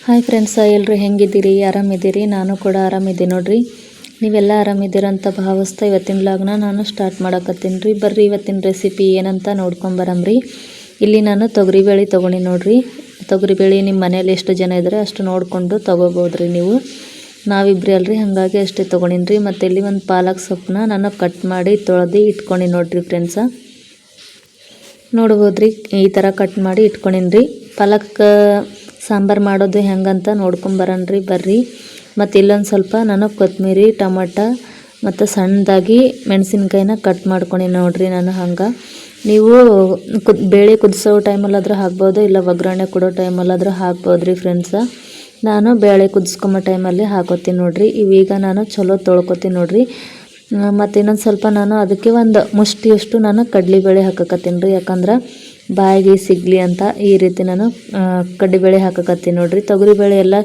Hi friends, ಎಲ್ಲರೂ ಹೆಂಗಿದ್ದೀರಿ? ಆರಾಮಿದ್ದೀರಿ? ನಾನು ಕೂಡ ಆರಾಮಿದ್ದೀನಿ ನೋಡ್ರಿ. ನೀವೆಲ್ಲ ಆರಾಮಿದ್ದೀರ ಅಂತ ಭಾವಿಸ್ತಾ ಇವತ್ತಿನ ವ್ಲಾಗ್ನ ನಾನು ಸ್ಟಾರ್ಟ್ ಮಾಡಕತ್ತೀನಿ ರೀ. ಬರ್ರಿ ಇವತ್ತಿನ ರೆಸಿಪಿ ಏನಂತ ನೋಡ್ಕೊಂಬರಮ್ರಿ. ಇಲ್ಲಿ ನಾನು ತೊಗರಿಬೇಳೆ ತೊಗೊಂಡು ನೋಡ್ರಿ. ತೊಗರಿಬೇಳೆ ನಿಮ್ಮ ಮನೇಲಿ ಎಷ್ಟು ಜನ ಇದ್ದಾರೆ ಅಷ್ಟು ನೋಡಿಕೊಂಡು ತೊಗೋಬೋದ್ರಿ ನೀವು. ನಾವಿಬ್ರಿ ಅಲ್ರಿ, ಹಾಗಾಗಿ ಅಷ್ಟೇ ತೊಗೊಂಡಿನಿ ರೀ. ಮತ್ತು ಇಲ್ಲಿ ಒಂದು ಪಾಲಕ್ ಸೊಪ್ಪನ್ನ ನಾನು ಕಟ್ ಮಾಡಿ ತೊಳೆದು ಇಟ್ಕೊಂಡು ನೋಡ್ರಿ ಫ್ರೆಂಡ್ಸ. ನೋಡ್ಬೋದ್ರಿ, ಈ ಥರ ಕಟ್ ಮಾಡಿ ಇಟ್ಕೊಂಡಿನಿ ರೀ. ಪಾಲಕ್ ಸಾಂಬಾರು ಮಾಡೋದು ಹೆಂಗಂತ ನೋಡ್ಕೊಂಬರನ್ರಿ ಬರ್ರಿ. ಮತ್ತು ಇಲ್ಲೊಂದು ಸ್ವಲ್ಪ ನಾನು ಕೊತ್ತಂಬರಿ, ಟೊಮಟ ಮತ್ತು ಸಣ್ಣದಾಗಿ ಮೆಣಸಿನ್ಕಾಯಿನ ಕಟ್ ಮಾಡ್ಕೊಂಡು ನೋಡ್ರಿ. ನಾನು ಹಂಗೆ ನೀವು ಬೇಳೆ ಕುದಿಸೋ ಟೈಮಲ್ಲಾದರೂ ಹಾಕ್ಬೋದು, ಇಲ್ಲ ಒಗ್ಗರಣೆ ಕೊಡೋ ಟೈಮಲ್ಲಾದರೂ ಹಾಕ್ಬೋದು ರೀ ಫ್ರೆಂಡ್ಸ. ನಾನು ಬೇಳೆ ಕುದಿಸ್ಕೊಂಬೋ ಟೈಮಲ್ಲಿ ಹಾಕೋತೀನಿ ನೋಡ್ರಿ. ಇವೀಗ ನಾನು ಚಲೋ ತೊಳ್ಕೊತೀನಿ ನೋಡ್ರಿ. ಮತ್ತು ಇನ್ನೊಂದು ಸ್ವಲ್ಪ ನಾನು ಅದಕ್ಕೆ ಒಂದು ಮುಷ್ಟಿಯಷ್ಟು ನಾನು ಕಡಲೆಬೇಳೆ ಹಾಕಕತ್ತೀನಿ ರೀ. ಯಾಕಂದ್ರೆ ಬಾಯಿಗೆ ಸಿಗಲಿ ಅಂತ ಈ ರೀತಿ ನಾನು ಕಡಲೆಬೇಳೆ ಹಾಕಕತ್ತೀನಿ ನೋಡ್ರಿ. ತೊಗರಿಬೇಳೆ ಎಲ್ಲ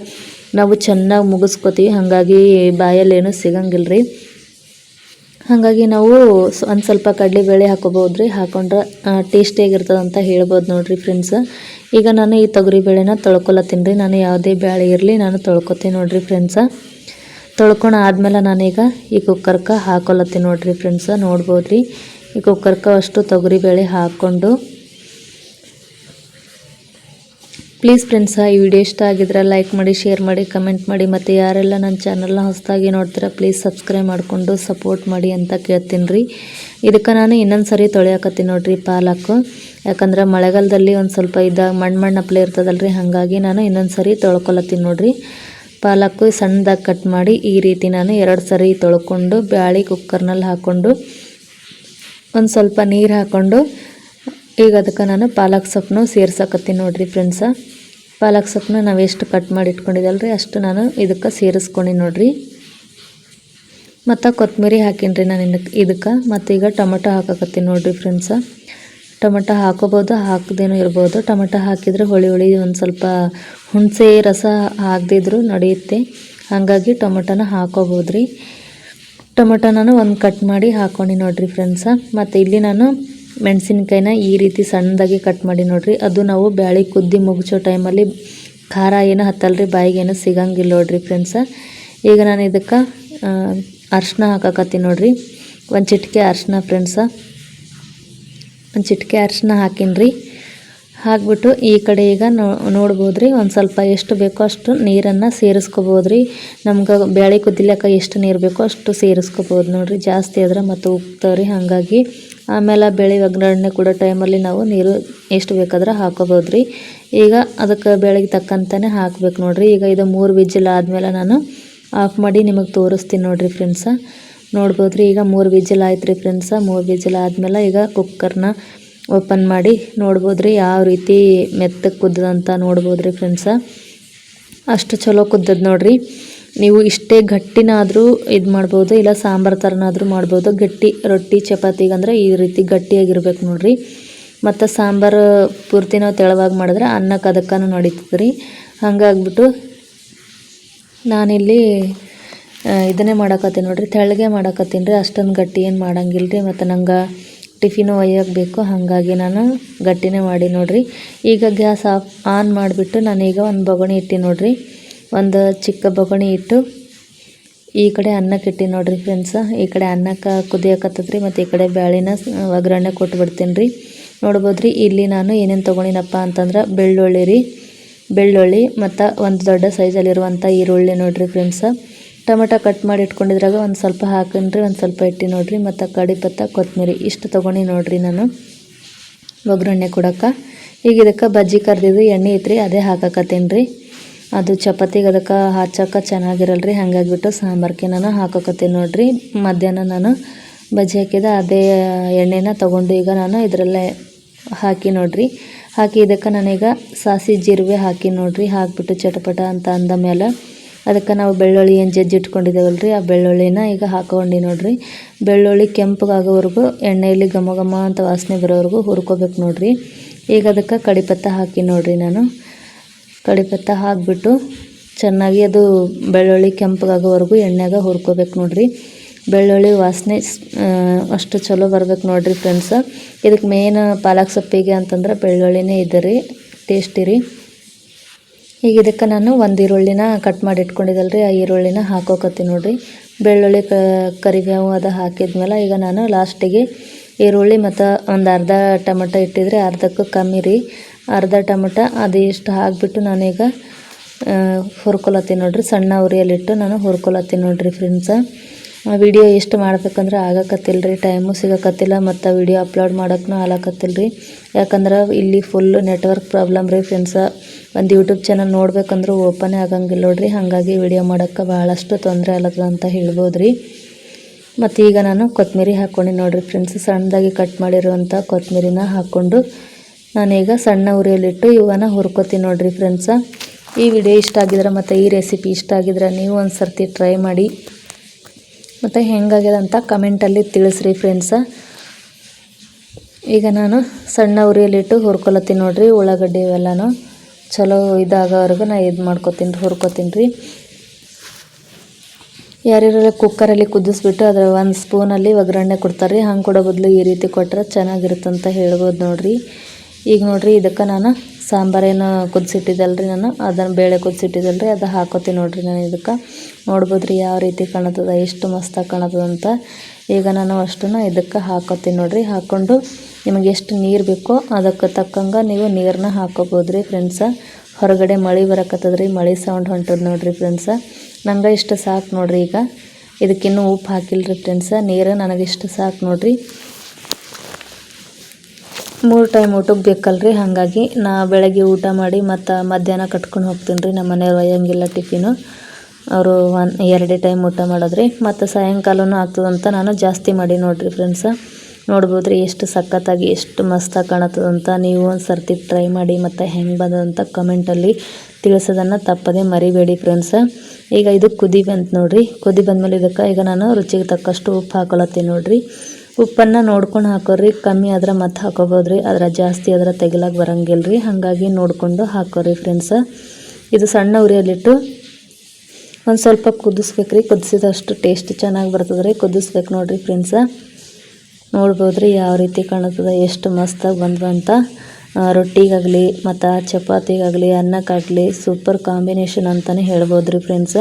ನಾವು ಚೆನ್ನಾಗಿ ಮುಗಿಸ್ಕೊತೀವಿ, ಹಾಗಾಗಿ ಬಾಯಲ್ಲೇನು ಸಿಗಂಗಿಲ್ಲ ರೀ. ಹಾಗಾಗಿ ನಾವು ಒಂದು ಸ್ವಲ್ಪ ಕಡಲೆಬೇಳೆ ಹಾಕೋಬೋದು ರೀ. ಹಾಕೊಂಡ್ರೆ ಟೇಸ್ಟಿಯಾಗಿರ್ತದೆ ಅಂತ ಹೇಳ್ಬೋದು ನೋಡ್ರಿ ಫ್ರೆಂಡ್ಸ್. ಈಗ ನಾನು ಈ ತೊಗರಿಬೇಳೆನ ತೊಳ್ಕೊಲತ್ತೀನಿ ರೀ. ನಾನು ಯಾವುದೇ ಬೇಳೆ ಇರಲಿ ನಾನು ತೊಳ್ಕೊತೀನಿ ನೋಡ್ರಿ ಫ್ರೆಂಡ್ಸ. ತೊಳ್ಕೊಂಡು ಆದಮೇಲೆ ನಾನೀಗ ಈ ಕುಕ್ಕರ್ಗೆ ಹಾಕೊಲತ್ತೀನಿ ನೋಡ್ರಿ ಫ್ರೆಂಡ್ಸ. ನೋಡ್ಬೋದು ರೀ, ಈ ಕುಕ್ಕರ್ಗೆ ಅಷ್ಟು ತೊಗರಿಬೇಳೆ ಹಾಕ್ಕೊಂಡು. ಪ್ಲೀಸ್ ಫ್ರೆಂಡ್ಸ, ಈ ವಿಡಿಯೋ ಇಷ್ಟ ಆಗಿದ್ರೆ ಲೈಕ್ ಮಾಡಿ, ಶೇರ್ ಮಾಡಿ, ಕಮೆಂಟ್ ಮಾಡಿ. ಮತ್ತು ಯಾರೆಲ್ಲ ನನ್ನ ಚಾನಲ್ನ ಹೊಸದಾಗಿ ನೋಡ್ತೀರಾ ಪ್ಲೀಸ್ ಸಬ್ಸ್ಕ್ರೈಬ್ ಮಾಡಿಕೊಂಡು ಸಪೋರ್ಟ್ ಮಾಡಿ ಅಂತ ಕೇಳ್ತೀನಿ ರೀ. ಇದಕ್ಕೆ ನಾನು ಇನ್ನೊಂದು ಸರಿ ತೊಳೆಯಾಕತ್ತೀನಿ ನೋಡ್ರಿ ಪಾಲಕ್ಕು. ಯಾಕಂದ್ರೆ ಮಳೆಗಾಲದಲ್ಲಿ ಒಂದು ಸ್ವಲ್ಪ ಮಣ್ಣಪ್ಪಲೆ ಇರ್ತದಲ್ರಿ, ಹಾಗಾಗಿ ನಾನು ಇನ್ನೊಂದು ಸರಿ ತೊಳ್ಕೊಲತ್ತೀನಿ ನೋಡ್ರಿ. ಪಾಲಕ್ಕು ಸಣ್ಣದಾಗಿ ಕಟ್ ಮಾಡಿ ಈ ರೀತಿ ನಾನು 2 ಸರಿ ತೊಳ್ಕೊಂಡು ಬ್ಯಾಳಿ ಕುಕ್ಕರ್ನಲ್ಲಿ ಹಾಕ್ಕೊಂಡು ಒಂದು ಸ್ವಲ್ಪ ನೀರು ಹಾಕ್ಕೊಂಡು ಈಗ ಅದಕ್ಕೆ ನಾನು ಪಾಲಕ್ ಸೊಪ್ಪನ್ನು ಸೇರ್ಸಕತ್ತೀನಿ ನೋಡ್ರಿ ಫ್ರೆಂಡ್ಸ. ಪಾಲಕ್ ಸೊಪ್ಪನ್ನ ನಾವು ಎಷ್ಟು ಕಟ್ ಮಾಡಿ ಇಟ್ಕೊಂಡಿದ್ದಲ್ರಿ ಅಷ್ಟು ನಾನು ಇದಕ್ಕೆ ಸೇರಿಸ್ಕೊಂಡು ನೋಡ್ರಿ. ಮತ್ತು ಕೊತ್ತಂಬರಿ ಹಾಕೀನಿ ನಾನು ಇದಕ್ಕೆ. ಮತ್ತು ಈಗ ಟೊಮೆಟೊ ಹಾಕಕತ್ತೀನಿ ನೋಡ್ರಿ ಫ್ರೆಂಡ್ಸ. ಟೊಮೆಟೊ ಹಾಕೋಬೋದು, ಹಾಕದೇನೂ ಇರ್ಬೋದು. ಟೊಮೆಟೊ ಹಾಕಿದರೆ ಹುಳಿ ಒಂದು ಸ್ವಲ್ಪ ಹುಣಸೆ ರಸ ಹಾಕದಿದ್ರು ನಡೆಯುತ್ತೆ, ಹಾಗಾಗಿ ಟೊಮೆಟೊನ ಹಾಕೋಬೋದು ರೀ. ಟೊಮೆಟೊ ನಾನು ಒಂದು ಕಟ್ ಮಾಡಿ ಹಾಕ್ಕೊಂಡು ನೋಡ್ರಿ ಫ್ರೆಂಡ್ಸ. ಮತ್ತು ಇಲ್ಲಿ ನಾನು ಮೆಣಸಿನ್ಕಾಯಿನ ಈ ರೀತಿ ಸಣ್ಣದಾಗಿ ಕಟ್ ಮಾಡಿ ನೋಡ್ರಿ. ಅದು ನಾವು ಬ್ಯಾಳಿ ಕುದ್ದಿ ಮುಗಿಸೋ ಟೈಮಲ್ಲಿ ಖಾರ ಏನು ಹತ್ತಲ್ರಿ, ಬಾಯಿಗೇನು ಸಿಗಂಗಿಲ್ಲ ನೋಡ್ರಿ ಫ್ರೆಂಡ್ಸ. ಈಗ ನಾನು ಇದಕ್ಕೆ ಅರಿಶಿನ ಹಾಕಕತ್ತೀನಿ ನೋಡ್ರಿ. ಒಂದು ಚಿಟಿಕೆ ಅರಿಶಿನ ಫ್ರೆಂಡ್ಸ, ಒಂದು ಚಿಟಿಕೆ ಅರಿಶಿನ ಹಾಕೀನಿ ರೀ. ಹಾಕ್ಬಿಟ್ಟು ಈ ಕಡೆ ಈಗ ನೋಡ್ಬೋದು ರೀ, ಒಂದು ಸ್ವಲ್ಪ ಎಷ್ಟು ಬೇಕೋ ಅಷ್ಟು ನೀರನ್ನು ಸೇರಿಸ್ಕೋಬೋದು ರೀ. ನಮ್ಗೆ ಬೇಳೆ ಕುದಿಲಿಕ್ಕೆ ಎಷ್ಟು ನೀರು ಬೇಕೋ ಅಷ್ಟು ಸೇರಿಸ್ಕೋಬೋದು ನೋಡ್ರಿ. ಜಾಸ್ತಿ ಆದ್ರೆ ಮತ್ತು ಉಗ್ತಾವೆ ರೀ, ಹಾಗಾಗಿ ಆಮೇಲೆ ಬೇಳೆ ಒಗ್ಗರಣೆ ಕೊಡೋ ಟೈಮಲ್ಲಿ ನಾವು ನೀರು ಎಷ್ಟು ಬೇಕಾದ್ರೆ ಹಾಕೋಬೋದು ರೀ. ಈಗ ಅದಕ್ಕೆ ಬೇಳೆಗೆ ತಕ್ಕಂತಲೇ ಹಾಕ್ಬೇಕು ನೋಡ್ರಿ. ಈಗ ಇದು 3 ವಿಜಿಲ್ ಆದಮೇಲೆ ನಾನು ಆಫ್ ಮಾಡಿ ನಿಮಗೆ ತೋರಿಸ್ತೀನಿ ನೋಡ್ರಿ ಫ್ರೆಂಡ್ಸ. ನೋಡ್ಬೋದು ರೀ, ಈಗ 3 ವಿಜಿಲ್ ಆಯ್ತು ರೀ ಫ್ರೆಂಡ್ಸ. 3 ವಿಜಿಲ್ ಆದಮೇಲೆ ಈಗ ಕುಕ್ಕರ್ನ ಓಪನ್ ಮಾಡಿ ನೋಡ್ಬೋದು ರೀ ಯಾವ ರೀತಿ ಮೆತ್ತಗೆ ಕುದ್ದದಂತ ನೋಡ್ಬೋದು ರೀ ಫ್ರೆಂಡ್ಸ. ಅಷ್ಟು ಚಲೋ ಕುದ್ದದ ನೋಡ್ರಿ. ನೀವು ಇಷ್ಟೇ ಗಟ್ಟಿನಾದರೂ ಇದು ಮಾಡ್ಬೋದು, ಇಲ್ಲ ಸಾಂಬಾರು ಥರನಾದರೂ ಮಾಡ್ಬೋದು. ಗಟ್ಟಿ ರೊಟ್ಟಿ ಚಪಾತಿಗಂದ್ರೆ ಈ ರೀತಿ ಗಟ್ಟಿಯಾಗಿರ್ಬೇಕು ನೋಡ್ರಿ. ಮತ್ತು ಸಾಂಬಾರು ಪೂರ್ತಿ ನಾವು ತೆಳುವಾಗಿ ಮಾಡಿದ್ರೆ ಅನ್ನಕ್ಕೆ ಅದಕ್ಕೂ ನಡೀತದೆ ರೀ. ಹಂಗಾಗ್ಬಿಟ್ಟು ನಾನಿಲ್ಲಿ ಇದನ್ನೇ ಮಾಡಕತ್ತೀನಿ ನೋಡ್ರಿ, ತೆಳ್ಳಗೆ ಮಾಡಕತ್ತೀನಿ ರೀ. ಅಷ್ಟೊಂದು ಗಟ್ಟಿ ಏನು ಮಾಡಂಗಿಲ್ಲ ರೀ. ಮತ್ತು ನಂಗೆ ಟಿಫಿನು ಒಯ್ಯೋಕೆ ಬೇಕು, ಹಾಗಾಗಿ ನಾನು ಗಟ್ಟಿನೇ ಮಾಡಿ ನೋಡ್ರಿ. ಈಗ ಗ್ಯಾಸ್ ಆನ್ ಮಾಡಿಬಿಟ್ಟು ನಾನೀಗ ಒಂದು ಬೊಗಣಿ ಇಟ್ಟು ನೋಡ್ರಿ. ಒಂದು ಚಿಕ್ಕ ಬೊಗಣಿ ಇಟ್ಟು ಈ ಕಡೆ ಅನ್ನಕ್ಕೆ ಇಟ್ಟು ನೋಡ್ರಿ ಫ್ರೆಂಡ್ಸ. ಈ ಕಡೆ ಅನ್ನಕ್ಕೆ ಕುದಿಯಕತ್ತದ್ರಿ, ಮತ್ತು ಈ ಕಡೆ ಬ್ಯಾಳಿನ ಒಗ್ಗರಣೆ ಕೊಟ್ಬಿಡ್ತೀನಿ ರೀ. ನೋಡ್ಬೋದು ರೀ, ಇಲ್ಲಿ ನಾನು ಏನೇನು ತೊಗೊಂಡಿನಪ್ಪ ಅಂತಂದ್ರೆ ಬೆಳ್ಳುಳ್ಳಿ ಮತ್ತು ಒಂದು ದೊಡ್ಡ ಸೈಜಲ್ಲಿರುವಂಥ ಈರುಳ್ಳಿ ನೋಡ್ರಿ ಫ್ರೆಂಡ್ಸ. ಟೊಮೆಟೊ ಕಟ್ ಮಾಡಿ ಇಟ್ಕೊಂಡಿದ್ರಾಗ ಒಂದು ಸ್ವಲ್ಪ ಹಾಕಿನ್ರಿ, ಒಂದು ಸ್ವಲ್ಪ ಇಟ್ಟು ನೋಡ್ರಿ. ಮತ್ತು ಕಡಿಪತ್ತ ಕೊತ್ತಂಬರಿ ಇಷ್ಟು ತೊಗೊಂಡು ನೋಡ್ರಿ ನಾನು ಒಗ್ಗರಣೆ ಕೊಡೋಕೆ. ಈಗ ಇದಕ್ಕೆ ಬಜ್ಜಿ ಕರ್ದಿದ್ದು ಎಣ್ಣೆ ಐತ್ರಿ, ಅದೇ ಹಾಕಕತ್ತೀನಿ ರೀ. ಅದು ಚಪಾತಿಗೆ ಅದಕ್ಕೆ ಹಚ್ಚೋಕೆ ಚೆನ್ನಾಗಿರಲ್ರಿ, ಹಾಗಾಗಿಬಿಟ್ಟು ಸಾಂಬಾರ್ಗೆ ನಾನು ಹಾಕಕತ್ತೀನಿ ನೋಡ್ರಿ. ಮಧ್ಯಾಹ್ನ ನಾನು ಬಜ್ಜಿ ಹಾಕಿದ ಅದೇ ಎಣ್ಣೆನ ತೊಗೊಂಡು ಈಗ ನಾನು ಇದರಲ್ಲೇ ಹಾಕಿ ನೋಡ್ರಿ. ಹಾಕಿ ಇದಕ್ಕೆ ನಾನೀಗ ಸಾಸಿ ಜೀರಿಗೆ ಹಾಕಿ ನೋಡ್ರಿ. ಹಾಕಿಬಿಟ್ಟು ಚಟಪಟ ಅಂತ ಅಂದ ಮೇಲೆ ಅದಕ್ಕೆ ನಾವು ಬೆಳ್ಳುಳ್ಳಿ ಏನು ಜಜ್ಜಿ ಇಟ್ಕೊಂಡಿದ್ದೇವಲ್ರಿ, ಆ ಬೆಳ್ಳುಳ್ಳಿನ ಈಗ ಹಾಕ್ಕೊಂಡು ನೋಡ್ರಿ. ಬೆಳ್ಳುಳ್ಳಿ ಕೆಂಪಗಾಗೋವರೆಗೂ ಎಣ್ಣೆಯಲ್ಲಿ ಘಮ ಘಮ ಅಂತ ವಾಸನೆ ಬರೋವರೆಗೂ ಹುರ್ಕೋಬೇಕು ನೋಡ್ರಿ. ಈಗ ಅದಕ್ಕೆ ಕಡಿಪತ್ತ ಹಾಕಿ ನೋಡ್ರಿ. ನಾನು ಕಡಿಪತ್ತ ಹಾಕಿಬಿಟ್ಟು ಚೆನ್ನಾಗಿ ಅದು ಬೆಳ್ಳುಳ್ಳಿ ಕೆಂಪಗಾಗೋವರೆಗೂ ಎಣ್ಣೆಗೆ ಹುರ್ಕೋಬೇಕು ನೋಡ್ರಿ. ಬೆಳ್ಳುಳ್ಳಿ ವಾಸನೆ ಅಷ್ಟು ಚಲೋ ಬರ್ಬೇಕು ನೋಡ್ರಿ ಫ್ರೆಂಡ್ಸ. ಇದಕ್ಕೆ ಮೇನ್ ಪಾಲಕ್ ಸೊಪ್ಪಿಗೆ ಅಂತಂದ್ರೆ ಬೆಳ್ಳುಳ್ಳಿನೇ ಇದೆ ರೀ, ಟೇಸ್ಟಿ ರೀ. ಈಗ ಇದಕ್ಕೆ ನಾನು ಒಂದು ಈರುಳ್ಳಿನ ಕಟ್ ಮಾಡಿ ಇಟ್ಕೊಂಡಿದ್ದಲ್ರಿ, ಆ ಈರುಳ್ಳಿನ ಹಾಕೋಕತ್ತೀನಿ ನೋಡಿರಿ. ಬೆಳ್ಳುಳ್ಳಿ ಕರಿಬೇವು ಅದು ಹಾಕಿದ್ಮೇಲೆ ಈಗ ನಾನು ಲಾಸ್ಟಿಗೆ ಈರುಳ್ಳಿ ಮತ್ತು ಒಂದು ಅರ್ಧ ಟೊಮೆಟೊ ಇಟ್ಟಿದ್ರೆ ಅರ್ಧಕ್ಕೂ ಕಮ್ಮಿ ರೀ, ಅರ್ಧ ಟೊಮೆಟೊ ಅದು ಇಷ್ಟು ಹಾಕಿಬಿಟ್ಟು ನಾನೀಗ ಹುರ್ಕೊಳತ್ತೀನಿ ನೋಡಿರಿ. ಸಣ್ಣ ಉರಿಯಲ್ಲಿಟ್ಟು ನಾನು ಹುರ್ಕೊಳತ್ತೀನಿ ನೋಡಿರಿ ಫ್ರೆಂಡ್ಸ. ವಿಡಿಯೋ ಎಷ್ಟು ಮಾಡ್ಬೇಕಂದ್ರೆ ಆಗಕತ್ತಿಲ್ಲ ರೀ, ಟೈಮು ಸಿಗಕತ್ತಿಲ್ಲ ಮತ್ತು ವಿಡಿಯೋ ಅಪ್ಲೋಡ್ ಮಾಡೋಕ್ಕೂ ಆಗಕತ್ತಿಲ್ಲ ರೀ. ಯಾಕಂದ್ರೆ ಇಲ್ಲಿ ಫುಲ್ಲು ನೆಟ್ವರ್ಕ್ ಪ್ರಾಬ್ಲಮ್ ರೀ ಫ್ರೆಂಡ್ಸ. ಒಂದು ಯೂಟ್ಯೂಬ್ ಚಾನಲ್ ನೋಡ್ಬೇಕಂದ್ರೂ ಓಪನೇ ಆಗಂಗಿಲ್ಲ ನೋಡಿರಿ. ಹಾಗಾಗಿ ವಿಡಿಯೋ ಮಾಡೋಕ್ಕೆ ಭಾಳಷ್ಟು ತೊಂದರೆ ಆಗ್ಲತ್ತದ ಅಂತ ಹೇಳ್ಬೋದು ರೀ. ಮತ್ತು ಈಗ ನಾನು ಕೊತ್ತಂಬರಿ ಹಾಕ್ಕೊಂಡು ನೋಡಿರಿ ಫ್ರೆಂಡ್ಸ್, ಸಣ್ಣದಾಗಿ ಕಟ್ ಮಾಡಿರುವಂಥ ಕೊತ್ತಂಬರಿನ ಹಾಕ್ಕೊಂಡು ನಾನೀಗ ಸಣ್ಣ ಉರಿಯಲ್ಲಿಟ್ಟು ಇವನ್ನ ಹುರ್ಕೋತೀನಿ ನೋಡಿರಿ ಫ್ರೆಂಡ್ಸ. ಈ ವಿಡಿಯೋ ಇಷ್ಟ ಆಗಿದ್ರೆ ಮತ್ತು ಈ ರೆಸಿಪಿ ಇಷ್ಟ ಆಗಿದ್ರೆ ನೀವು ಒಂದು ಸರ್ತಿ ಟ್ರೈ ಮಾಡಿ ಮತ್ತು ಹೆಂಗಾಗ್ಯದ ಅಂತ ಕಮೆಂಟಲ್ಲಿ ತಿಳಿಸ್ರಿ ಫ್ರೆಂಡ್ಸ. ಈಗ ನಾನು ಸಣ್ಣ ಉರಿಯಲ್ಲಿಟ್ಟು ಹುರ್ಕೊಳತ್ತೀನಿ ನೋಡಿರಿ. ಉಳ್ಳಾಗಡ್ಡಿ ಇವೆಲ್ಲನೂ ಚಲೋ ಇದಾಗೋವರೆಗೂ ನಾನು ಇದು ಮಾಡ್ಕೊತೀನಿ, ಹುರ್ಕೊತೀನಿ ರೀ. ಯಾರ್ಯಾರೆಲ್ಲ ಕುಕ್ಕರಲ್ಲಿ ಕುದಿಸ್ಬಿಟ್ಟು ಅದರ ಒಂದು ಸ್ಪೂನಲ್ಲಿ ಒಗ್ಗರಣೆ ಕೊಡ್ತಾರೆ ರೀ, ಹಂಗೆ ಕೊಡೋ ಬದಲು ಈ ರೀತಿ ಕೊಟ್ಟರೆ ಚೆನ್ನಾಗಿರುತ್ತಂತ ಹೇಳ್ಬೋದು ನೋಡಿರಿ. ಈಗ ನೋಡಿರಿ ಇದಕ್ಕೆ ನಾನು ಸಾಂಬಾರೇನು ಕುದಿಸಿಟ್ಟಿದ್ದಲ್ರಿ, ನಾನು ಅದನ್ನು ಬೇಳೆ ಕುದಿಸಿಟ್ಟಿದ್ದಲ್ರಿ ಅದು ಹಾಕೋತೀನಿ ನೋಡಿರಿ. ನಾನು ಇದಕ್ಕೆ ನೋಡ್ಬೋದು ರೀ ಯಾವ ರೀತಿ ಕಾಣತ್ತದ, ಎಷ್ಟು ಮಸ್ತಾಗಿ ಕಾಣತ್ತದಂತ. ಈಗ ನಾನು ಅಷ್ಟನ್ನು ಇದಕ್ಕೆ ಹಾಕೋತೀನಿ ನೋಡಿರಿ. ಹಾಕ್ಕೊಂಡು ನಿಮಗೆ ಎಷ್ಟು ನೀರು ಬೇಕೋ ಅದಕ್ಕೆ ತಕ್ಕಂಗೆ ನೀವು ನೀರನ್ನ ಹಾಕೋಬೋದು ರೀ ಫ್ರೆಂಡ್ಸ. ಹೊರಗಡೆ ಮಳೆ ಬರಕತ್ತದ ರೀ, ಮಳೆ ಸೌಂಡ್ ಹೊಂಟದ ನೋಡಿರಿ ಫ್ರೆಂಡ್ಸ. ನಂಗೆ ಇಷ್ಟು ಸಾಕು ನೋಡಿರಿ. ಈಗ ಇದಕ್ಕಿನ್ನೂ ಉಪ್ಪು ಹಾಕಿಲ್ಲ ರೀ ಫ್ರೆಂಡ್ಸ, ನೀರು ನನಗಿಷ್ಟು ಸಾಕು ನೋಡಿರಿ. 3 ಟೈಮ್ ಊಟಕ್ಕೆ ಬೇಕಲ್ರಿ, ಹಾಗಾಗಿ ನಾ ಬೆಳಗ್ಗೆ ಊಟ ಮಾಡಿ ಮತ್ತು ಮಧ್ಯಾಹ್ನ ಕಟ್ಕೊಂಡು ಹೋಗ್ತೀನಿ ರೀ. ನಮ್ಮ ಮನೆಯವ್ರು ಒಯ್ಯಂಗಿಲ್ಲ ಟಿಫಿನು, ಅವರು 2 ಟೈಮ್ ಊಟ ಮಾಡೋದ್ರಿ. ಮತ್ತು ಸಾಯಂಕಾಲನೂ ಆಗ್ತದಂತ ನಾನು ಜಾಸ್ತಿ ಮಾಡಿ ನೋಡಿರಿ ಫ್ರೆಂಡ್ಸ. ನೋಡ್ಬೋದು ರೀ ಎಷ್ಟು ಸಖತ್ತಾಗಿ ಎಷ್ಟು ಮಸ್ತಾಗಿ ಕಾಣತ್ತದಂತ. ನೀವು ಒಂದು ಸರ್ತಿ ಟ್ರೈ ಮಾಡಿ ಮತ್ತು ಹೆಂಗೆ ಬಂದದಂತ ಕಮೆಂಟಲ್ಲಿ ತಿಳಿಸೋದನ್ನು ತಪ್ಪದೇ ಮರಿಬೇಡಿ ಫ್ರೆಂಡ್ಸ. ಈಗ ಇದು ಕುದಿ ಬಂತು ನೋಡಿರಿ. ಕುದಿ ಬಂದಮೇಲೆ ಇದಕ್ಕೆ ಈಗ ನಾನು ರುಚಿಗೆ ತಕ್ಕಷ್ಟು ಉಪ್ಪು ಹಾಕೊಳತ್ತೀನಿ ನೋಡಿರಿ. ಉಪ್ಪನ್ನು ನೋಡ್ಕೊಂಡು ಹಾಕೋರಿ, ಕಮ್ಮಿ ಆದ್ರೆ ಮತ್ತೆ ಹಾಕೋಬೋದು ರೀ, ಅದರ ಜಾಸ್ತಿ ಆದ್ರೆ ತೆಗಿಲಾಕ ಬರಂಗಿಲ್ಲ ರೀ. ಹಾಗಾಗಿ ನೋಡಿಕೊಂಡು ಹಾಕೋರಿ ಫ್ರೆಂಡ್ಸ. ಇದು ಸಣ್ಣ ಉರಿಯಲ್ಲಿಟ್ಟು ಒಂದು ಸ್ವಲ್ಪ ಕುದಿಸ್ಬೇಕು ರೀ, ಕುದಿಸಿದಷ್ಟು ಟೇಸ್ಟ್ ಚೆನ್ನಾಗಿ ಬರ್ತದೆ ರೀ. ಕುದಿಸ್ಬೇಕು ನೋಡಿರಿ ಫ್ರೆಂಡ್ಸ. ನೋಡ್ಬೋದು ರೀ ಯಾವ ರೀತಿ ಕಾಣುತ್ತದ, ಎಷ್ಟು ಮಸ್ತಾಗಿ ಬಂದ್ವಂತ. ರೊಟ್ಟಿಗಾಗಲಿ ಮತ್ತು ಚಪಾತಿಗಾಗಲಿ ಅನ್ನಕ್ಕಾಗಲಿ ಸೂಪರ್ ಕಾಂಬಿನೇಷನ್ ಅಂತಲೇ ಹೇಳ್ಬೋದು ರೀ ಫ್ರೆಂಡ್ಸ.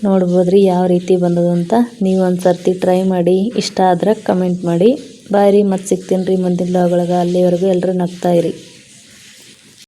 ನೋಡ್ಬೋದು ರೀ ಯಾವ ರೀತಿ ಬಂದದಂತ. ನೀವು ಒಂದು ಸರ್ತಿ ಟ್ರೈ ಮಾಡಿ, ಇಷ್ಟ ಆದ್ರೆ ಕಮೆಂಟ್ ಮಾಡಿ. ಬಾಯ್ ರೀ, ಮತ್ತೆ ಸಿಗ್ತೀನಿ ರೀ ಮುಂದಿನ ವ್ಲಾಗ್ ಒಳಗೆ. ಅಲ್ಲಿವರೆಗೂ ಎಲ್ಲರೂ ನಗ್ತಾಯಿರಿ.